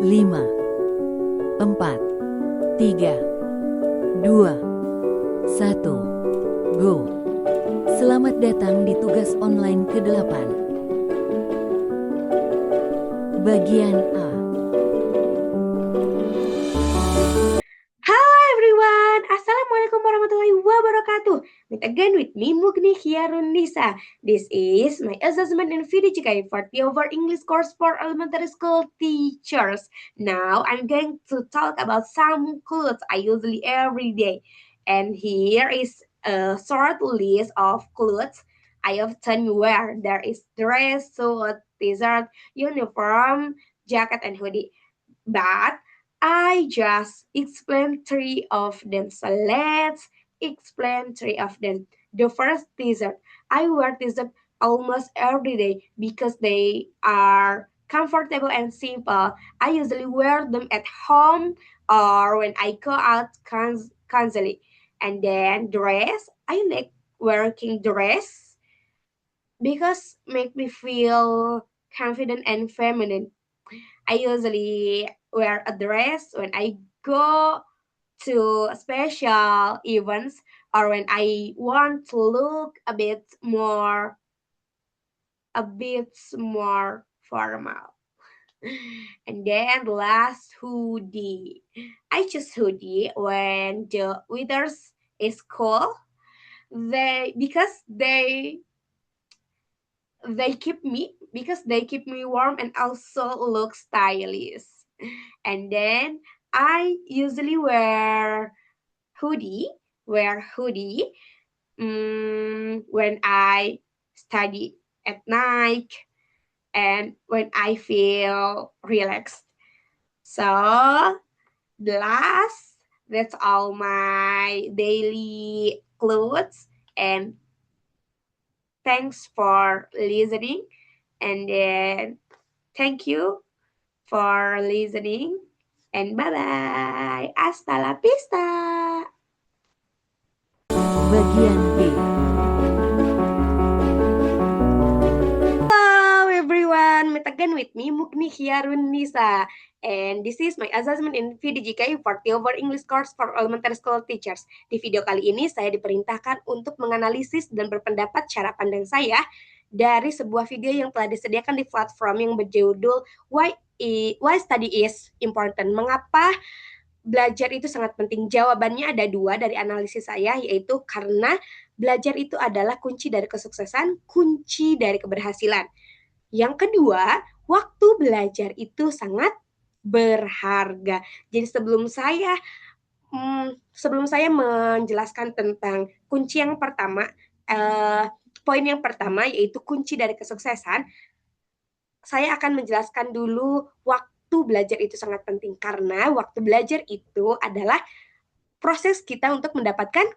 5, 4, 3, 2, 1, go. Selamat datang di tugas online ke-8. Bagian A. Halo everyone, Assalamualaikum warahmatullahi wabarakatuh. Meet again with me, Mugni Khiarunisa. This is my assessment in VDGK for the over English course for elementary school teachers. Now I'm going to talk about some clothes I usually every day. And here is a short list of clothes I often wear. There is dress, suit, t-shirt, uniform, jacket, and hoodie. But I just explained three of them. So let's explain three of them. The first t-shirt. I wear t-shirt almost every day because they are comfortable and simple. I usually wear them at home or when I go out constantly. And then dress. I like wearing dress because make me feel confident and feminine. I usually wear a dress when I go to special events or when I want to look a bit more formal. And then last hoodie. I choose hoodie when the weather is cold. They keep me warm and also look stylish. And then I usually hoodie, wear hoodie when I study at night and when I feel relaxed. So the last, that's all my daily clothes. And thanks for listening. And then thank you for listening. And bye-bye. Hasta la vista. Bagian B. Hello everyone, meet again with me, Mukni Khiarunisa. And this is my assessment in VDGK for the over English course for elementary school teachers. Di video kali ini saya diperintahkan untuk menganalisis dan berpendapat cara pandang saya dari sebuah video yang telah disediakan di platform yang berjudul Why Study is Important. Mengapa belajar itu sangat penting? Jawabannya ada dua dari analisis saya, yaitu karena belajar itu adalah kunci dari kesuksesan, kunci dari keberhasilan. Yang kedua, waktu belajar itu sangat berharga. Jadi sebelum saya menjelaskan tentang kunci yang pertama, poin yang pertama yaitu kunci dari kesuksesan, saya akan menjelaskan dulu waktu belajar itu sangat penting karena waktu belajar itu adalah proses kita untuk mendapatkan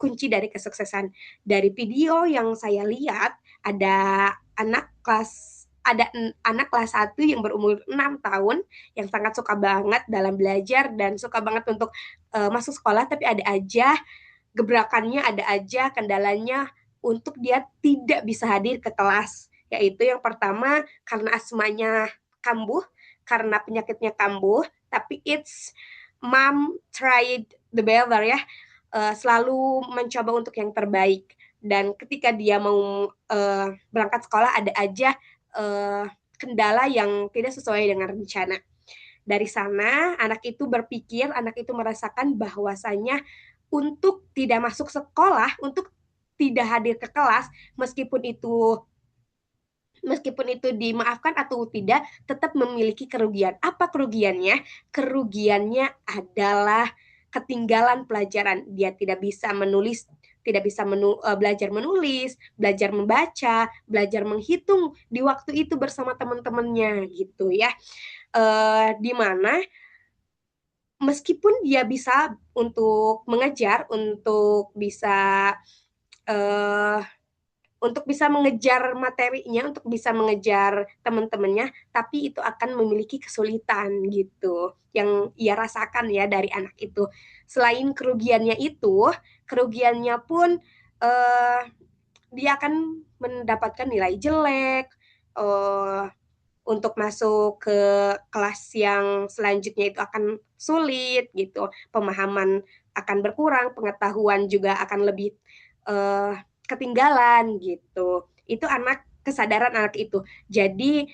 kunci dari kesuksesan. Dari video yang saya lihat, ada anak kelas 1 yang berumur 6 tahun yang sangat suka banget dalam belajar dan suka banget untuk masuk sekolah, tapi ada aja gebrakannya, ada aja kendalanya untuk dia tidak bisa hadir ke kelas. Yaitu yang pertama karena asmanya kambuh, karena penyakitnya kambuh, tapi mom tried the better ya, selalu mencoba untuk yang terbaik. Dan ketika dia mau berangkat sekolah ada aja kendala yang tidak sesuai dengan rencana. Dari sana anak itu merasakan bahwasanya untuk tidak masuk sekolah, untuk tidak hadir ke kelas, meskipun itu dimaafkan atau tidak, tetap memiliki kerugian. Apa kerugiannya? Kerugiannya adalah ketinggalan pelajaran. Dia tidak bisa menulis, belajar menulis, belajar membaca, belajar menghitung di waktu itu bersama teman-temannya gitu ya. Di mana meskipun dia bisa untuk mengejar, untuk bisa mengejar materinya, untuk bisa mengejar teman-temannya, tapi itu akan memiliki kesulitan gitu, yang ia rasakan ya dari anak itu. Selain kerugiannya pun dia akan mendapatkan nilai jelek, untuk masuk ke kelas yang selanjutnya itu akan sulit gitu. Pemahaman akan berkurang, pengetahuan juga akan lebih ketinggalan gitu. Itu kesadaran anak itu. Jadi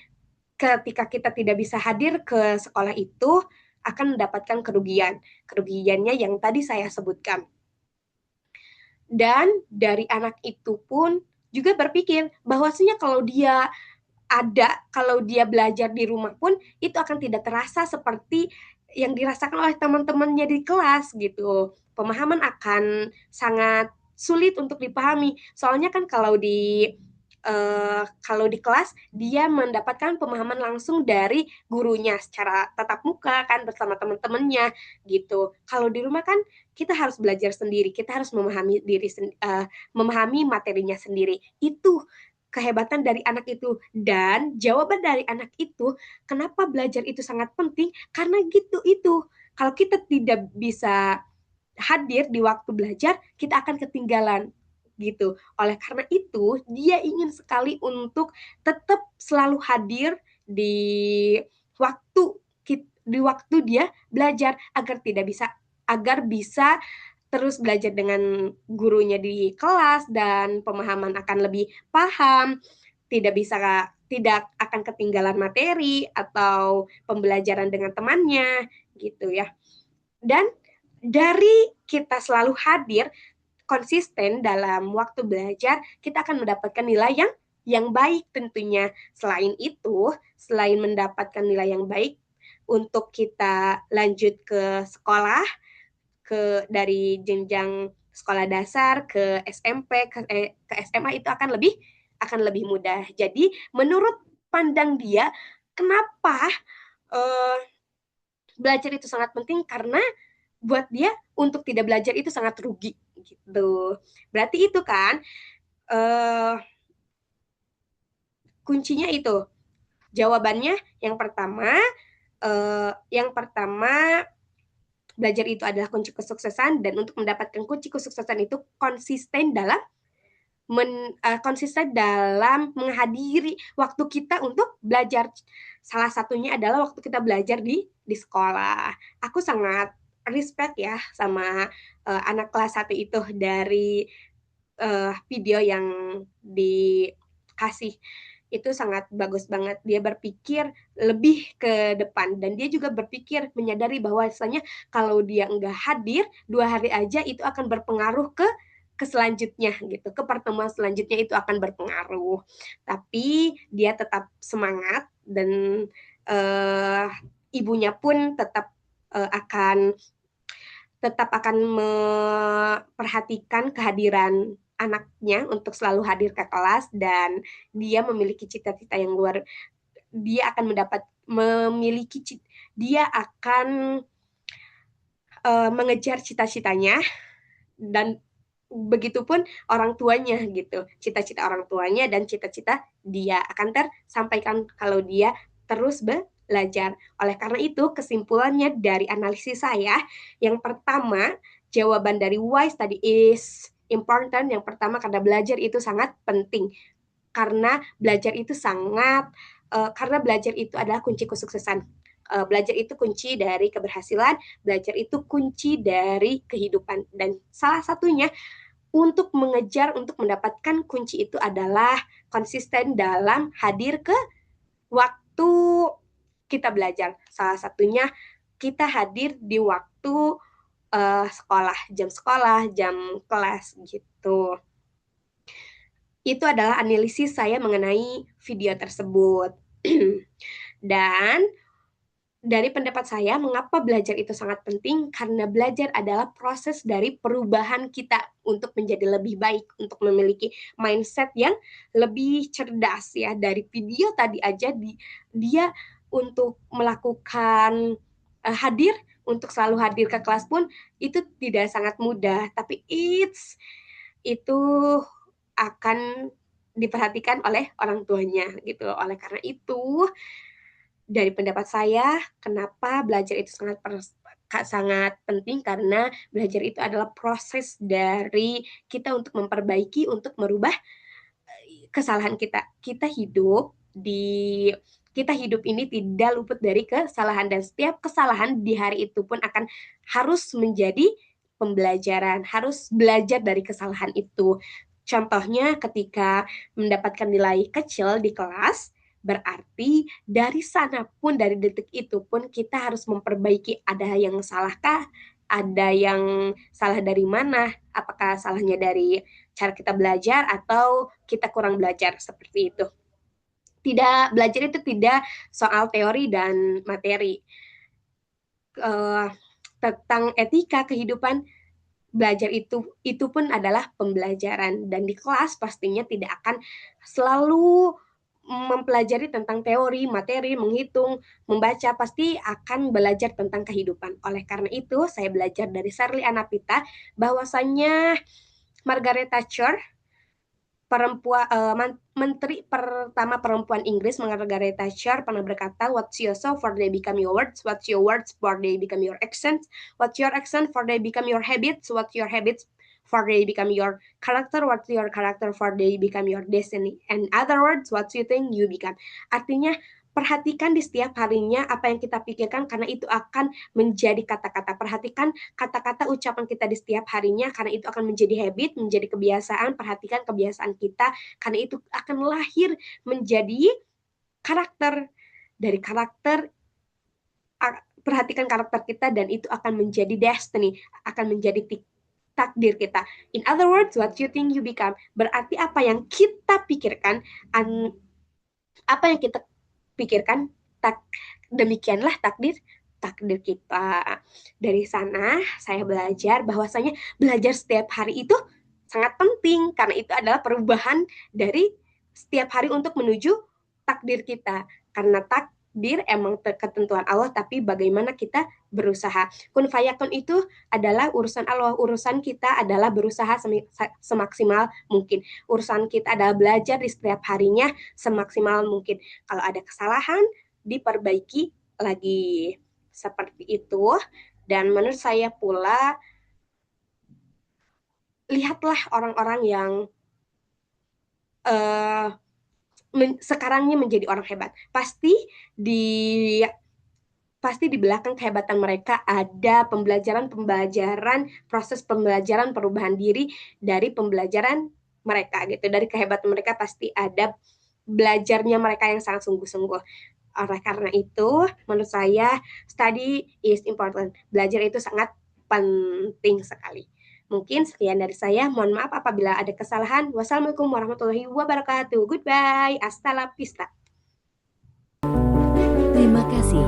ketika kita tidak bisa hadir ke sekolah itu akan mendapatkan kerugian. Kerugiannya yang tadi saya sebutkan. Dan dari anak itu pun juga berpikir bahwasanya kalau dia belajar di rumah pun itu akan tidak terasa seperti yang dirasakan oleh teman-temannya di kelas gitu. Pemahaman akan sangat sulit untuk dipahami. Soalnya kan kalau di kelas dia mendapatkan pemahaman langsung dari gurunya secara tatap muka kan bersama teman-temannya gitu. Kalau di rumah kan kita harus belajar sendiri, kita harus memahami materinya sendiri. Itu kehebatan dari anak itu dan jawaban dari anak itu kenapa belajar itu sangat penting karena gitu itu. Kalau kita tidak bisa hadir di waktu belajar, kita akan ketinggalan gitu. Oleh karena itu, dia ingin sekali untuk tetap selalu hadir di waktu di waktu dia belajar agar bisa terus belajar dengan gurunya di kelas dan pemahaman akan lebih paham, tidak akan ketinggalan materi atau pembelajaran dengan temannya gitu ya. Dan dari kita selalu hadir konsisten dalam waktu belajar, kita akan mendapatkan nilai yang baik tentunya. Selain mendapatkan nilai yang baik untuk kita lanjut ke sekolah, dari jenjang sekolah dasar ke SMP ke SMA itu akan lebih mudah. Jadi menurut pandang dia, kenapa uh, belajar itu sangat penting karena buat dia untuk tidak belajar itu sangat rugi gitu. Berarti itu kan uh, kuncinya itu. Jawabannya yang pertama belajar itu adalah kunci kesuksesan dan untuk mendapatkan kunci kesuksesan itu konsisten dalam menghadiri waktu kita untuk belajar. Salah satunya adalah waktu kita belajar di sekolah. Aku sangat respect ya sama anak kelas 1 itu dari video yang dikasih. Itu sangat bagus banget. Dia berpikir lebih ke depan dan dia juga berpikir menyadari bahwasanya kalau dia enggak hadir 2 hari aja itu akan berpengaruh ke selanjutnya gitu, ke pertemuan selanjutnya itu akan berpengaruh. Tapi dia tetap semangat dan ibunya pun tetap akan memperhatikan kehadiran anaknya untuk selalu hadir ke kelas dan dia memiliki cita-cita yang dia akan dia akan mengejar cita-citanya dan begitupun orang tuanya gitu. Cita-cita orang tuanya dan cita-cita dia akan tersampaikan kalau dia terus belajar. Oleh karena itu, kesimpulannya dari analisis saya, yang pertama, jawaban dari why study is important. Yang pertama, karena belajar itu sangat penting. Karena belajar itu adalah kunci kesuksesan. Belajar itu kunci dari keberhasilan, belajar itu kunci dari kehidupan. Dan salah satunya untuk mendapatkan kunci itu adalah konsisten dalam hadir ke waktu kita belajar. Salah satunya kita hadir di waktu sekolah, jam kelas gitu. Itu adalah analisis saya mengenai video tersebut. Dan dari pendapat saya, mengapa belajar itu sangat penting? Karena belajar adalah proses dari perubahan kita untuk menjadi lebih baik, untuk memiliki mindset yang lebih cerdas ya. Dari video tadi aja dia untuk melakukan untuk selalu hadir ke kelas pun itu tidak sangat mudah, tapi itu akan diperhatikan oleh orang tuanya gitu. Oleh karena itu, dari pendapat saya, kenapa belajar itu sangat penting karena belajar itu adalah proses dari kita untuk memperbaiki, untuk merubah kesalahan kita. Kita hidup di kita hidup ini tidak luput dari kesalahan, dan setiap kesalahan di hari itu pun akan harus menjadi pembelajaran, harus belajar dari kesalahan itu. Contohnya ketika mendapatkan nilai kecil di kelas, berarti dari sana pun, dari detik itu pun kita harus memperbaiki, ada yang salahkah, ada yang salah dari mana, apakah salahnya dari cara kita belajar atau kita kurang belajar, seperti itu. Tidak, belajar itu tidak soal teori dan materi. Eh, Tentang etika kehidupan, belajar itu pun adalah pembelajaran, dan di kelas pastinya tidak akan selalu mempelajari tentang teori, materi, menghitung, membaca, pasti akan belajar tentang kehidupan. Oleh karena itu, saya belajar dari Shirley Anapita bahwasanya Margaret Thatcher, menteri pertama perempuan Inggris, Margaret Thatcher, pernah berkata, "What's your soul for they become your words, what's your words for they become your actions, what's your action for they become your habits, what's your habits for they become your character, what's your character for they become your destiny. In other words, what you think you become." Artinya, perhatikan di setiap harinya apa yang kita pikirkan, karena itu akan menjadi kata-kata. Perhatikan kata-kata ucapan kita di setiap harinya, karena itu akan menjadi habit, menjadi kebiasaan. Perhatikan kebiasaan kita, karena itu akan lahir menjadi karakter. Dari karakter, perhatikan karakter kita, dan itu akan menjadi destiny, akan menjadi takdir kita. In other words, what you think you become. Berarti apa yang kita pikirkan, apa yang kita pikirkan, demikianlah takdir kita. Dari sana saya belajar bahwasanya belajar setiap hari itu sangat penting, karena itu adalah perubahan dari setiap hari untuk menuju takdir kita. Karena takdir emang ketentuan Allah, tapi bagaimana kita berusaha. Kun fayakun itu adalah urusan Allah, urusan kita adalah berusaha semaksimal mungkin. Urusan kita adalah belajar di setiap harinya semaksimal mungkin. Kalau ada kesalahan, diperbaiki lagi, seperti itu. Dan menurut saya pula, lihatlah orang-orang yang sekarangnya menjadi orang hebat. Di pasti di belakang kehebatan mereka ada pembelajaran, proses pembelajaran, perubahan diri dari pembelajaran mereka gitu. Dari kehebatan mereka pasti ada belajarnya mereka yang sangat sungguh-sungguh. Oleh karena itu, menurut saya, study is important. Belajar itu sangat penting sekali. Mungkin sekian dari saya. Mohon maaf apabila ada kesalahan. Wassalamualaikum warahmatullahi wabarakatuh. Goodbye. Hasta la vista. Terima kasih.